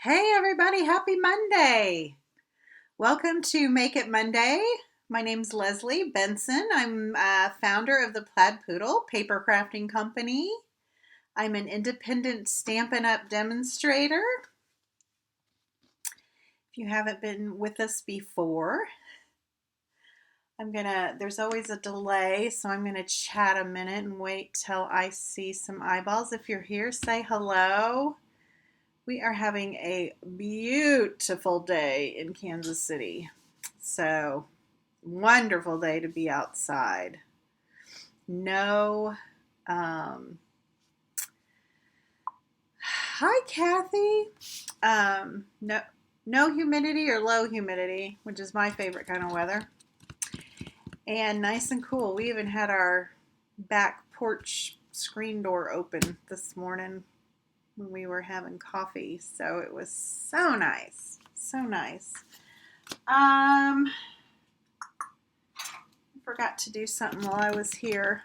Hey everybody, happy Monday. Welcome to Make It Monday. My name's Leslie Benson. I'm founder of the Plaid Poodle Paper Crafting Company. I'm an independent Stampin' Up! Demonstrator. If you haven't been with us before, there's always a delay, so I'm gonna chat a minute and wait till I see some eyeballs. If you're here, say hello. We are having a beautiful day in Kansas City. So, wonderful day to be outside. No, hi Kathy. No humidity or low humidity, which is my favorite kind of weather. And nice and cool. We even had our back porch screen door open this morning when we were having coffee. So it was so nice. So nice. Forgot to do something while I was here.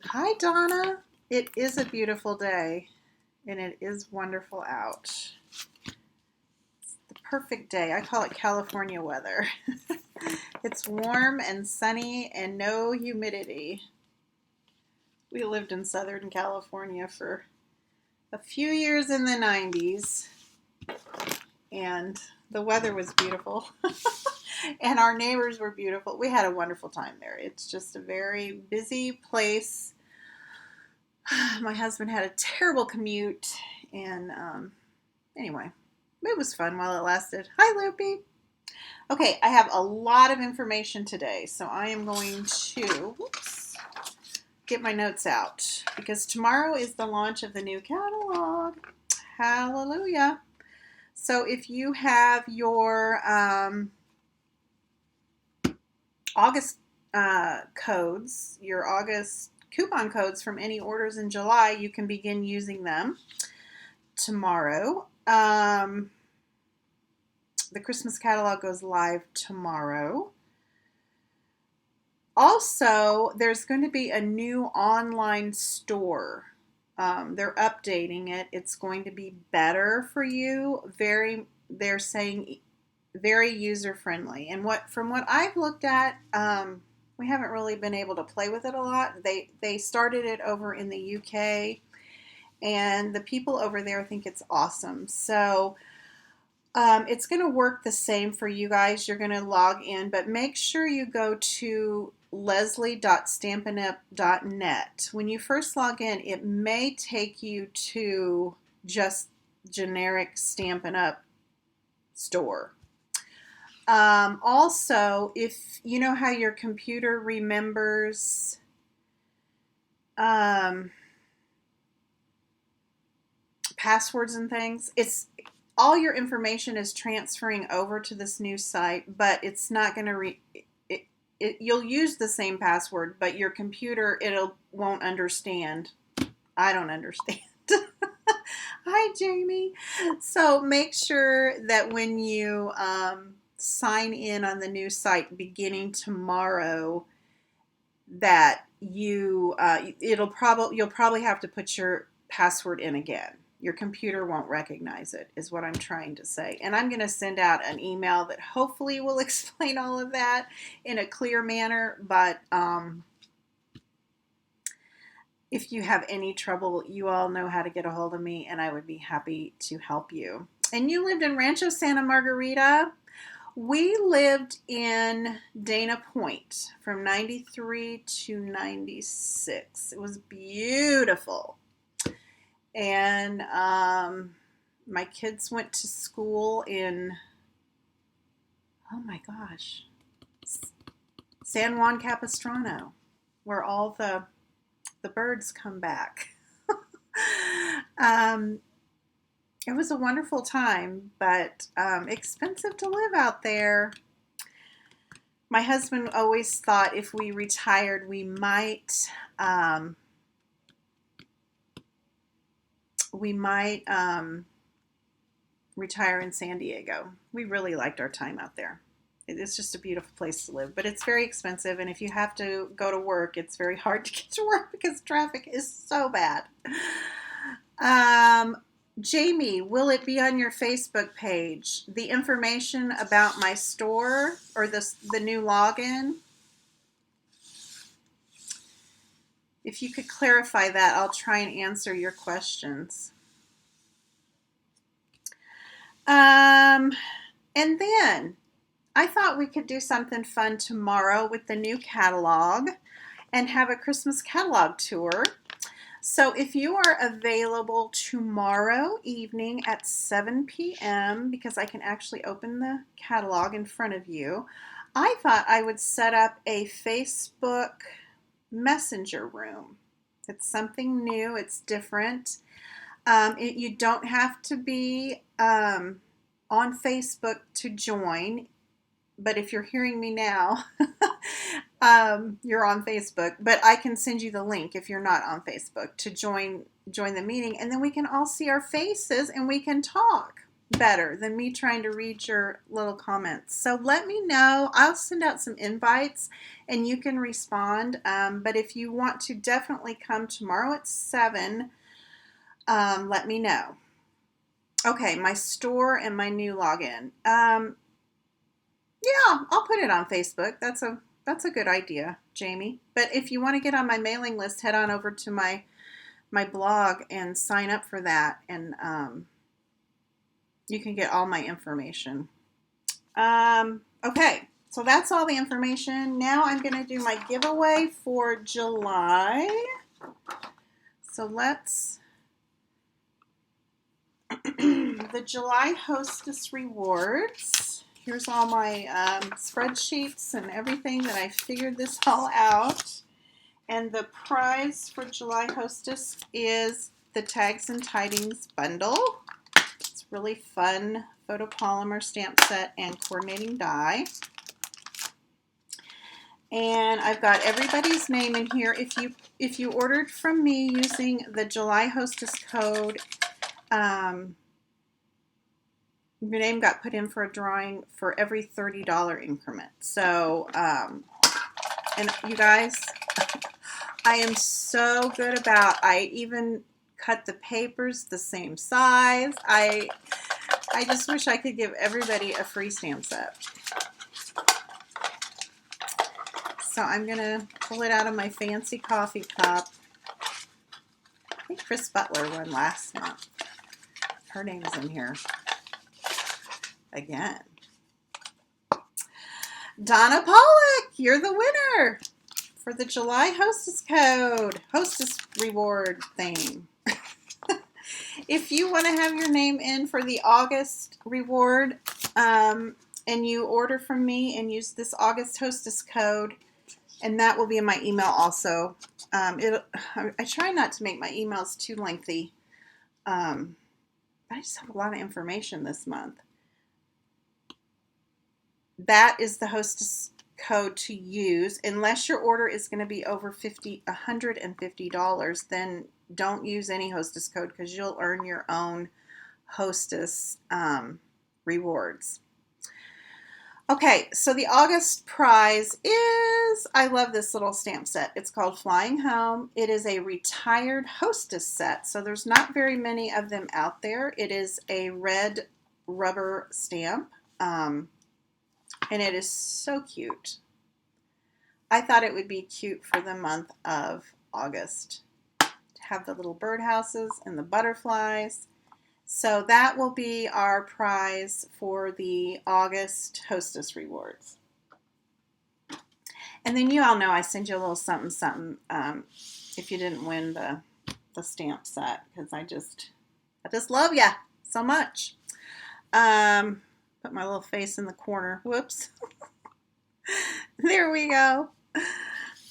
Hi, Donna. It is a beautiful day, and it is wonderful out. It's the perfect day. I call it California weather. It's warm and sunny and no humidity. We lived in Southern California for a few years in the 90s, and the weather was beautiful. And our neighbors were beautiful. We had a wonderful time there. It's just a very busy place. My husband had a terrible commute, and anyway, it was fun while it lasted. Hi, Loopy. Okay, I have a lot of information today, so I am going to get my notes out because tomorrow is the launch of the new catalog. Hallelujah. So if you have your August codes, your August coupon codes from any orders in July, you can begin using them tomorrow. The Christmas catalog goes live tomorrow. Also, there's going to be a new online store. They're updating it. It's going to be better for you. They're saying very user friendly. And from what I've looked at, we haven't really been able to play with it a lot. They started it over in the UK, and the people over there think it's awesome. So it's going to work the same for you guys. You're going to log in, but make sure you go to leslie.stampinup.net. When you first log in, it may take you to just generic Stampin' Up! Store. Also, if you know how your computer remembers passwords and things, it's all your information is transferring over to this new site, but it's not going to you'll use the same password, but your computer won't understand. I don't understand. Hi, Jamie. So make sure that when you sign in on the new site beginning tomorrow, that you'll probably have to put your password in again. Your computer won't recognize it, is what I'm trying to say. And I'm going to send out an email that hopefully will explain all of that in a clear manner. But if you have any trouble, you all know how to get a hold of me, and I would be happy to help you. And you lived in Rancho Santa Margarita. We lived in Dana Point from 93 to 96. It was beautiful. And my kids went to school in, oh my gosh, San Juan Capistrano, where all the birds come back. It was a wonderful time, but expensive to live out there. My husband always thought if we retired, we might retire in San Diego. We really liked our time out there. It's just a beautiful place to live, but it's very expensive, and if you have to go to work, it's very hard to get to work because traffic is so bad. Jamie, will it be on your Facebook page? The information about my store or the new login? If you could clarify that, I'll try and answer your questions. And then I thought we could do something fun tomorrow with the new catalog and have a Christmas catalog tour. So if you are available tomorrow evening at 7 p.m., because I can actually open the catalog in front of you, I thought I would set up a Facebook Messenger room. It's something new, it's different. You don't have to be on Facebook to join, but if you're hearing me now, you're on Facebook, but I can send you the link if you're not on Facebook to join the meeting, and then we can all see our faces and we can talk better than me trying to read your little comments. So let me know. I'll send out some invites and you can respond, but if you want to definitely come tomorrow at 7, let me know. Okay, my store and my new login. Yeah, I'll put it on Facebook. That's a good idea, Jamie. But if you want to get on my mailing list, head on over to my blog and sign up for that, and you can get all my information. Okay, so that's all the information. Now I'm going to do my giveaway for July. So let's the July Hostess Rewards. Here's all my spreadsheets and everything that I figured this all out. And the prize for July Hostess is the Tags and Tidings bundle. It's really fun photopolymer stamp set and coordinating die. And I've got everybody's name in here. If you ordered from me using the July Hostess code, your name got put in for a drawing for every $30 increment. So, and you guys, I am so good about, I even cut the papers the same size. I just wish I could give everybody a free stamp set. So I'm going to pull it out of my fancy coffee cup. I think Chris Butler won last month. Her name's in here. Again. Donna Pollock, you're the winner for the July Hostess code, Hostess reward thing. If you want to have your name in for the August reward, and you order from me and use this August Hostess code, and that will be in my email also. I try not to make my emails too lengthy. I just have a lot of information this month. That is the Hostess code to use. Unless your order is going to be over $150, then don't use any Hostess code because you'll earn your own Hostess rewards. Okay, so the August prize is, I love this little stamp set. It's called Flying Home. It is a retired Hostess set, so there's not very many of them out there. It is a red rubber stamp. And it is so cute. I thought it would be cute for the month of August to have the little birdhouses and the butterflies. So that will be our prize for the August Hostess Rewards. And then you all know I send you a little something, something if you didn't win the stamp set, because I just love ya so much. Put my little face in the corner. Whoops. There we go.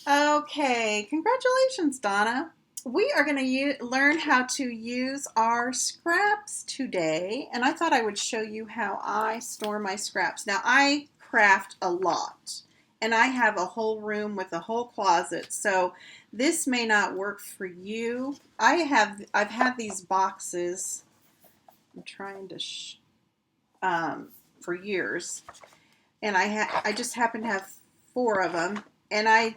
Okay, congratulations, Donna. We are going to learn how to use our scraps today, and I thought I would show you how I store my scraps. Now, I craft a lot, and I have a whole room with a whole closet, so this may not work for you. I've had these boxes. I'm trying to for years, and I just happen to have 4 of them, and I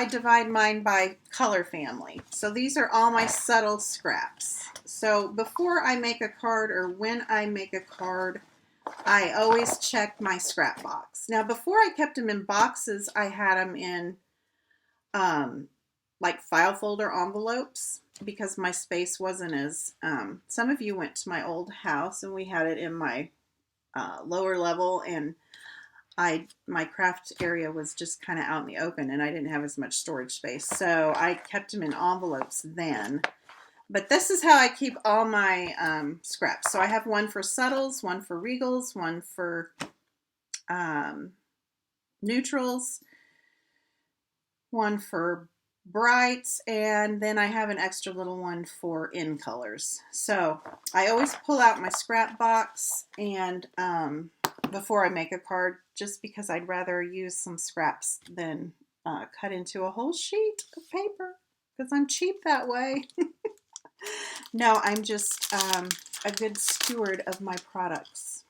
divide mine by color family. So these are all my subtle scraps. So before I make a card or when I make a card, I always check my scrap box. Now before I kept them in boxes, I had them in like file folder envelopes because my space wasn't as, some of you went to my old house and we had it in my lower level, and my craft area was just kind of out in the open and I didn't have as much storage space. So I kept them in envelopes then. But this is how I keep all my scraps. So I have one for subtles, one for regals, one for neutrals, one for brights, and then I have an extra little one for in colors. So I always pull out my scrap box and before I make a card, just because I'd rather use some scraps than cut into a whole sheet of paper, because I'm cheap that way. No, I'm just a good steward of my products.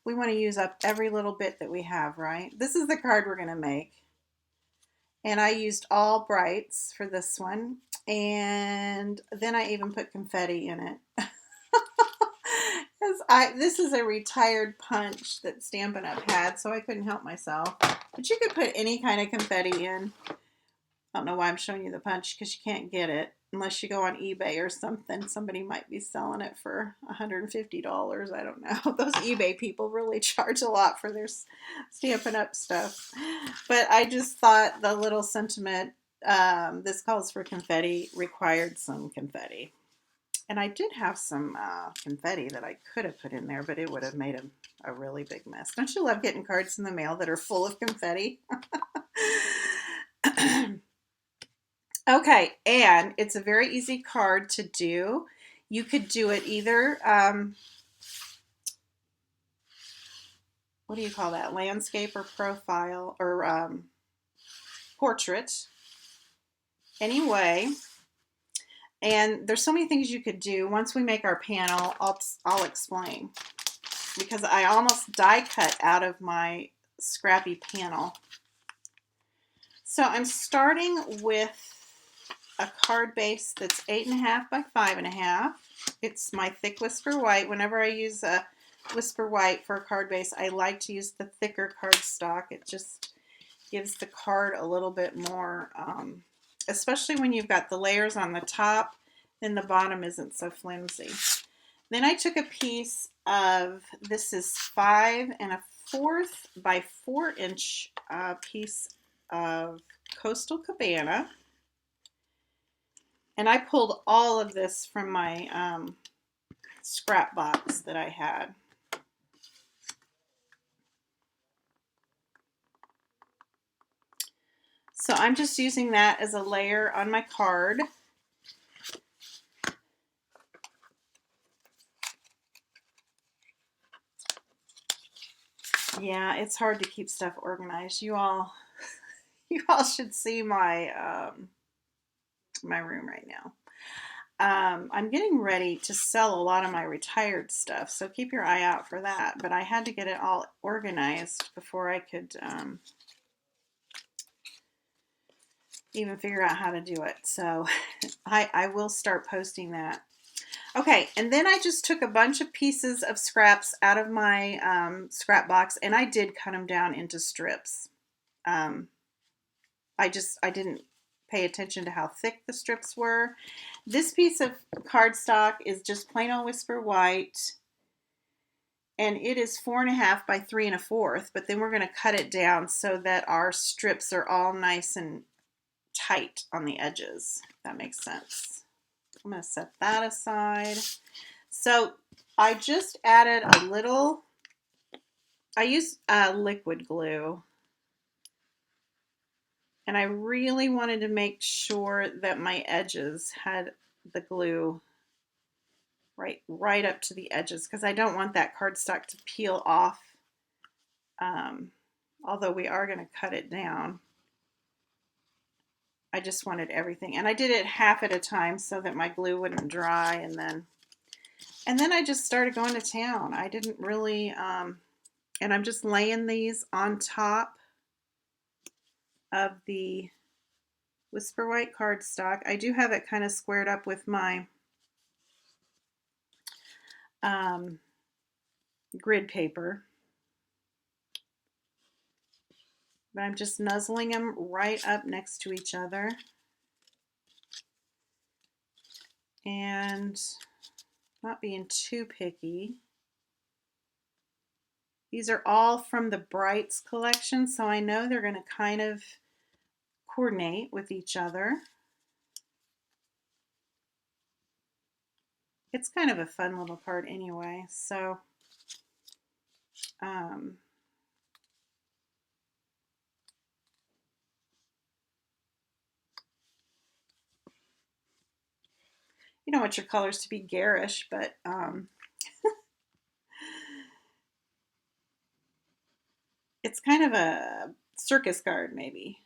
We want to use up every little bit that we have, right? This is the card we're going to make. And I used all brights for this one. And then I even put confetti in it. This is a retired punch that Stampin' Up! Had, so I couldn't help myself. But you could put any kind of confetti in. I don't know why I'm showing you the punch, because you can't get it unless you go on eBay or something. Somebody might be selling it for $150. I don't know. Those eBay people really charge a lot for their Stampin' Up! Stuff. But I just thought the little sentiment, this calls for confetti, required some confetti. And I did have some confetti that I could have put in there, but it would have made a really big mess. Don't you love getting cards in the mail that are full of confetti? Okay, and it's a very easy card to do. You could do it either, what do you call that? Landscape or profile or portrait. Anyway. And there's so many things you could do. Once we make our panel, I'll explain. Because I almost die cut out of my scrappy panel. So I'm starting with a card base that's 8.5 by 5.5. It's my thick Whisper White. Whenever I use a Whisper White for a card base, I like to use the thicker cardstock. It just gives the card a little bit more, especially when you've got the layers on the top, then the bottom isn't so flimsy. Then I took a piece of, this is 5.25 by 4-inch piece of Coastal Cabana. And I pulled all of this from my scrap box that I had. So I'm just using that as a layer on my card. Yeah, it's hard to keep stuff organized. You all should see my my room right now. I'm getting ready to sell a lot of my retired stuff, so keep your eye out for that. But I had to get it all organized before I could even figure out how to do it. So I will start posting that. Okay, and then I just took a bunch of pieces of scraps out of my scrap box, and I did cut them down into strips. I didn't pay attention to how thick the strips were. This piece of cardstock is just plain old Whisper White, and it is 4.5 by 3.25, but then we're going to cut it down so that our strips are all nice and tight on the edges, if that makes sense. I'm going to set that aside. So I just added a little, I used liquid glue. And I really wanted to make sure that my edges had the glue right up to the edges, because I don't want that cardstock to peel off, although we are going to cut it down. I just wanted everything, and I did it half at a time so that my glue wouldn't dry, and then I just started going to town. I didn't really, and I'm just laying these on top of the Whisper White cardstock. I do have it kind of squared up with my grid paper. But I'm just nuzzling them right up next to each other. And not being too picky. These are all from the Brights collection, so I know they're going to kind of coordinate with each other. It's kind of a fun little card anyway, so you don't want your colors to be garish, but it's kind of a circus card, maybe.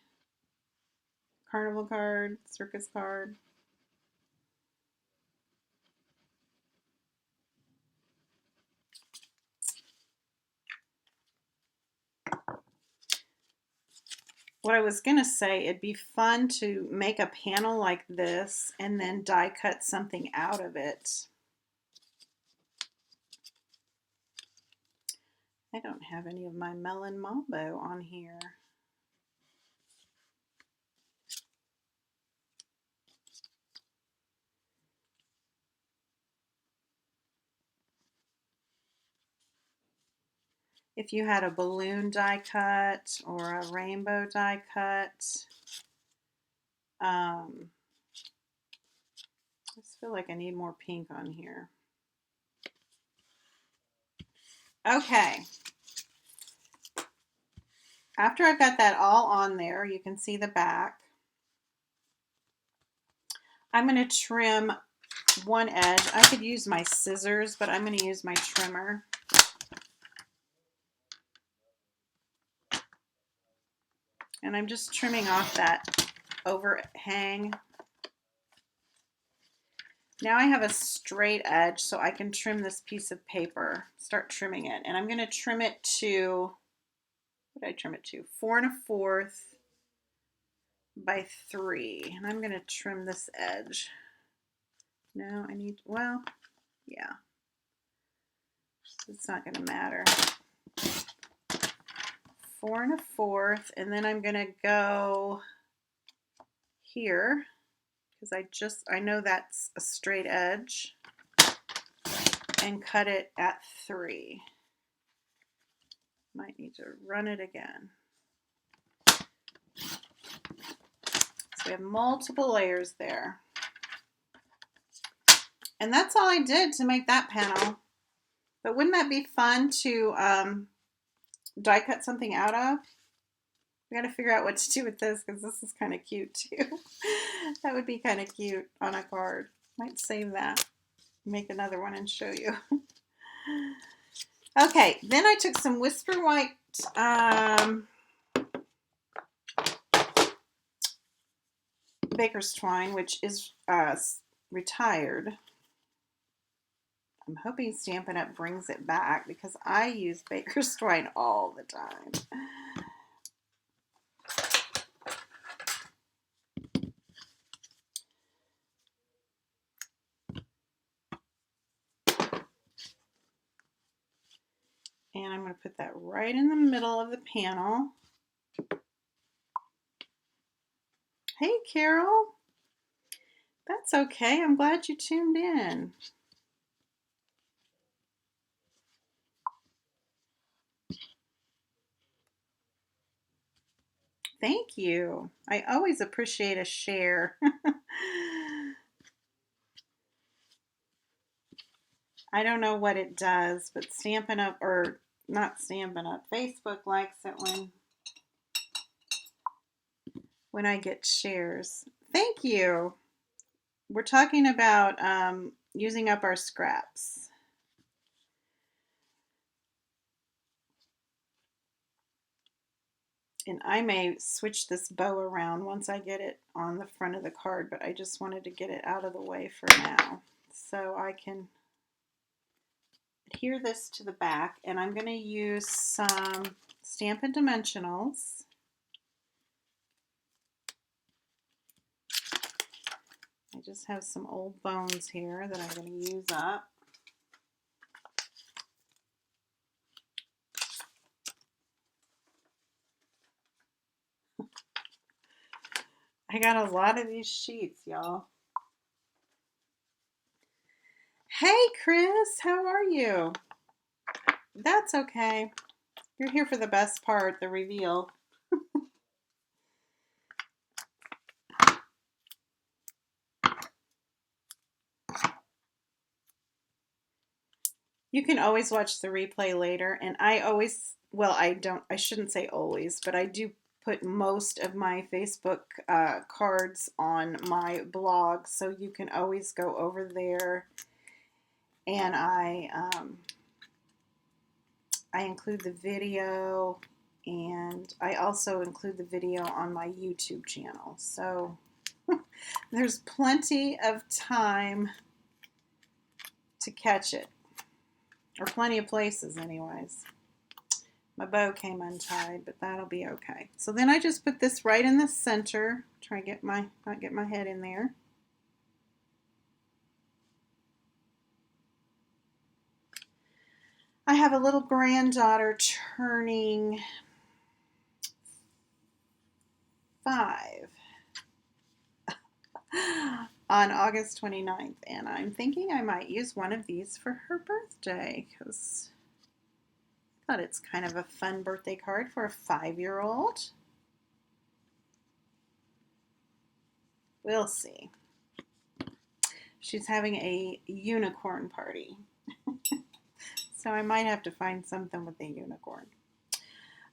Carnival card, circus card. What I was going to say, it'd be fun to make a panel like this and then die cut something out of it. I don't have any of my Melon Mambo on here. If you had a balloon die cut or a rainbow die cut, I just feel like I need more pink on here. Okay. After I've got that all on there, you can see the back. I'm going to trim one edge. I could use my scissors, but I'm going to use my trimmer. And I'm just trimming off that overhang. Now I have a straight edge, so I can trim this piece of paper, start trimming it. And I'm going to trim it to, what did I trim it to? 4 1/4 by 3. And I'm going to trim this edge. No, I need, well, yeah. It's not going to matter. 4 1/4, and then I'm going to go here because I know that's a straight edge, and cut it at 3. Might need to run it again. So we have multiple layers there. And that's all I did to make that panel. But wouldn't that be fun to die cut something out of? We got to figure out what to do with this because this is kind of cute too. That would be kind of cute on a card. Might save that. Make another one and show you. Okay, then I took some Whisper White Baker's Twine, which is retired. I'm hoping Stampin' Up! Brings it back because I use Baker's Twine all the time. And I'm going to put that right in the middle of the panel. Hey, Carol. That's okay. I'm glad you tuned in. Thank you. I always appreciate a share. I don't know what it does, but Stampin' Up! Or not Stampin' Up! Facebook likes it when I get shares. Thank you. We're talking about using up our scraps. And I may switch this bow around once I get it on the front of the card, but I just wanted to get it out of the way for now. So I can adhere this to the back, and I'm going to use some Stampin' Dimensionals. I just have some old bones here that I'm going to use up. I got a lot of these sheets, y'all. Hey, Chris, how are you? That's okay. You're here for the best part, the reveal. You can always watch the replay later, and I always, well, I shouldn't say always, but I do put most of my Facebook cards on my blog, so you can always go over there, and I include the video, and I also include the video on my YouTube channel, so there's plenty of time to catch it. Or plenty of places anyways. My bow came untied, but that'll be okay. So then I just put this right in the center. Try to not get my head in there. I have a little granddaughter turning 5 on August 29th, and I'm thinking I might use one of these for her birthday because I thought it's kind of a fun birthday card for a 5-year-old. We'll see. She's having a unicorn party. So I might have to find something with a unicorn.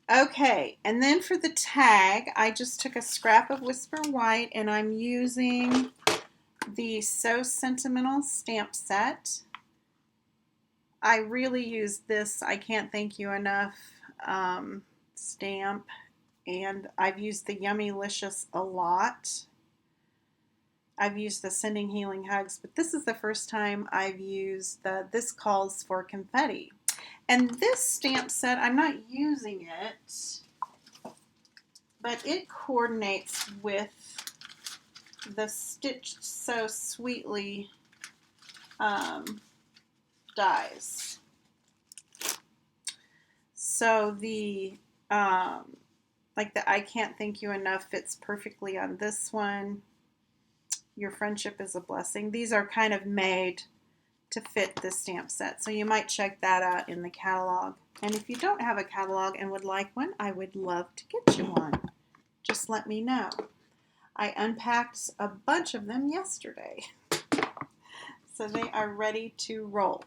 Okay, and then for the tag, I just took a scrap of Whisper White and I'm using the So Sentimental stamp set. I really use this I Can't Thank You Enough stamp, and I've used the Yummylicious a lot. I've used the Sending Healing Hugs, but this is the first time I've used the This Calls for Confetti. And this stamp set, I'm not using it, but it coordinates with the Stitched So Sweetly dies. So the like the I Can't Thank You Enough fits perfectly on this one. Your Friendship is a Blessing. These are kind of made to fit this stamp set, so you might check that out in the catalog. And if you don't have a catalog and would like one, I would love to get you one. Just let me know. I unpacked a bunch of them yesterday, so they are ready to roll.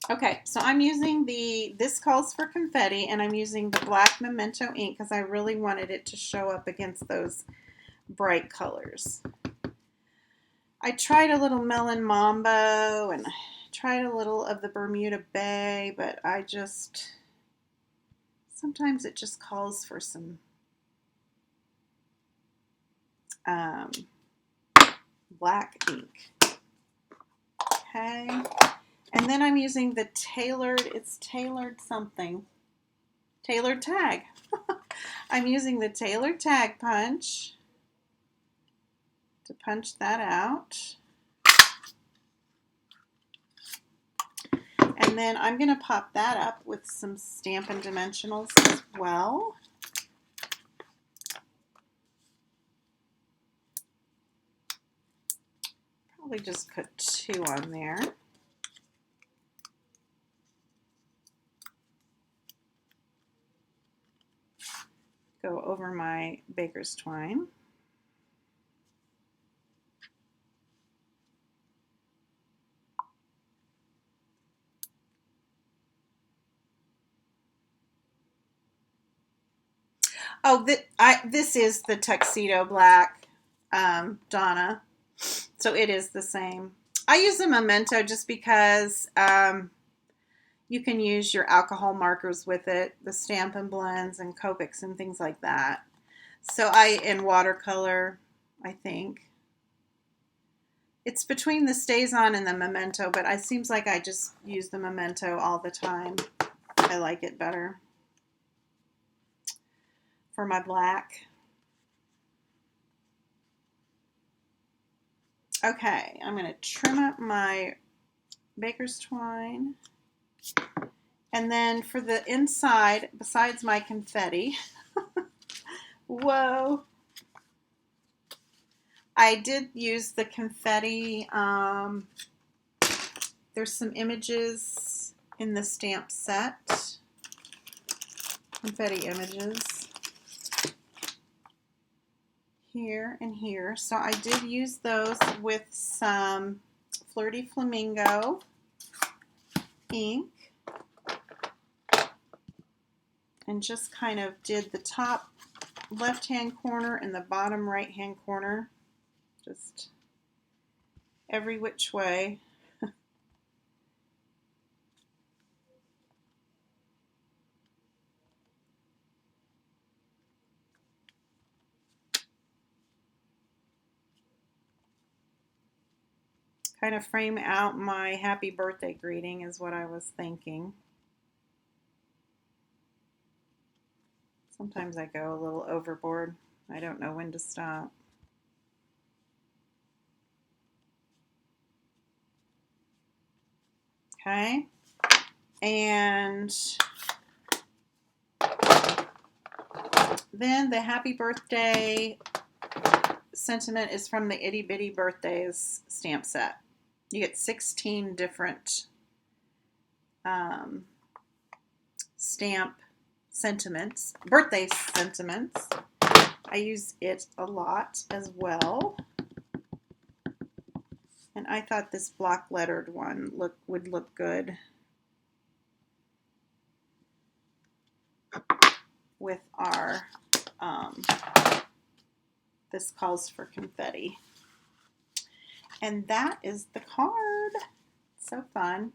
Okay, so I'm using the This Calls for Confetti, and I'm using the black Memento ink because I really wanted it to show up against those bright colors. I tried a little Melon Mambo and tried a little of the Bermuda Bay, but sometimes it just calls for some black ink. Okay, and then I'm using the Tailored Tag. I'm using the Tailored Tag punch to punch that out. And then I'm going to pop that up with some Stampin' Dimensionals as well. Probably just put 2 on there. Go over my baker's twine. Oh, this is the Tuxedo Black Donna, so it is the same. I use a Memento just because you can use your alcohol markers with it, the Stampin' Blends and Copics and things like that. So in watercolor, I think. It's between the StazOn and the Memento, but it seems like I just use the Memento all the time. I like it better for my black. Okay, I'm going to trim up my baker's twine. And then for the inside, besides my confetti, whoa, I did use the confetti. There's some images in the stamp set, confetti images here and here. So I did use those with some Flirty Flamingo ink and just kind of did the top left hand corner and the bottom right hand corner, just every which way. Kind of frame out my happy birthday greeting is what I was thinking. Sometimes I go a little overboard. I don't know when to stop. Okay, and then the happy birthday sentiment is from the Itty Bitty Birthdays stamp set. You get 16 different stamp sentiments, birthday sentiments. I use it a lot as well. And I thought this block lettered one would look good with our, this calls for confetti. And that is the card. So fun.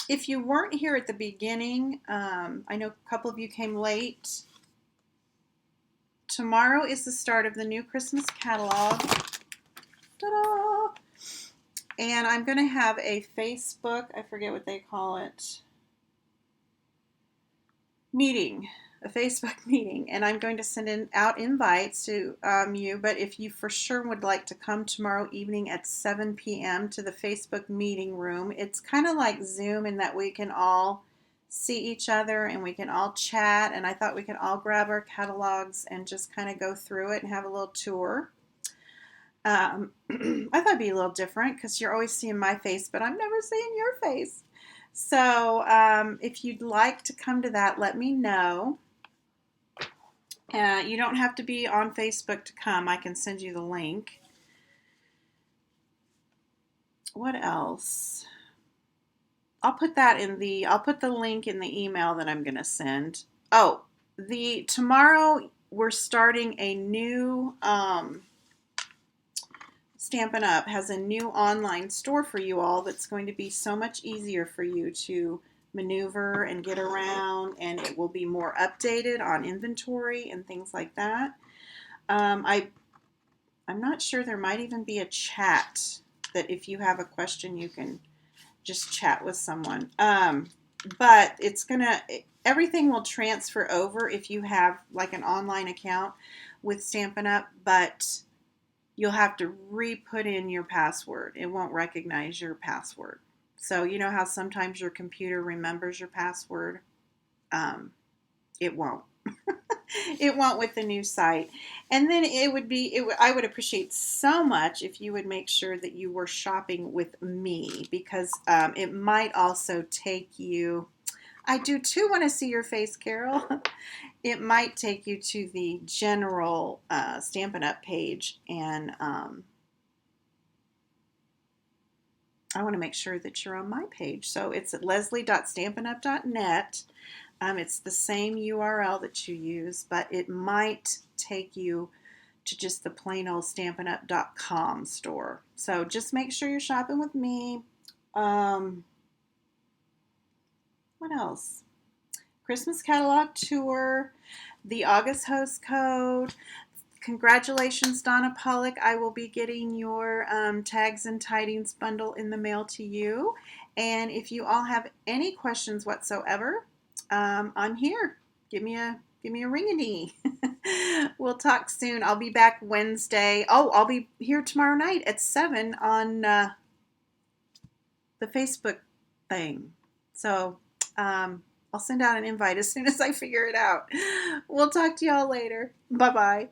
If you weren't here at the beginning, I know a couple of you came late. Tomorrow is the start of the new Christmas catalog. Ta-da! And I'm going to have a Facebook, I forget what they call it, meeting, a Facebook meeting. And I'm going to send out invites to you. But if you for sure would like to come tomorrow evening at 7 p.m. to the Facebook meeting room, it's kind of like Zoom in that we can all see each other and we can all chat. And I thought we could all grab our catalogs and just kind of go through it and have a little tour. I thought it'd be a little different because you're always seeing my face, but I'm never seeing your face. So if you'd like to come to that, let me know. You don't have to be on Facebook to come. I can send you the link. What else? I'll put the link in the email that I'm going to send. Oh, tomorrow we're starting a new Stampin' Up! Has a new online store for you all that's going to be so much easier for you to maneuver and get around, and it will be more updated on inventory and things like that. I'm not sure, there might even be a chat that if you have a question you can just chat with someone. But everything will transfer over if you have like an online account with Stampin' Up! But you'll have to re-put in your password. It won't recognize your password. So you know how sometimes your computer remembers your password? It won't. It won't with the new site. And then I would appreciate so much if you would make sure that you were shopping with me, because it might also take you, I do too want to see your face, Carol. It might take you to the general Stampin' Up! Page, and I want to make sure that you're on my page. So it's at leslie.stampinup.net. It's the same URL that you use, but it might take you to just the plain old stampinup.com store. So just make sure you're shopping with me. What else? Christmas catalog tour, the August host code. Congratulations, Donna Pollock. I will be getting your tags and tidings bundle in the mail to you. And if you all have any questions whatsoever, I'm here. Give me a Give me a ring-a-dee. We'll talk soon. I'll be back Wednesday. Oh, I'll be here tomorrow night at 7 on the Facebook thing. So I'll send out an invite as soon as I figure it out. We'll talk to y'all later. Bye-bye.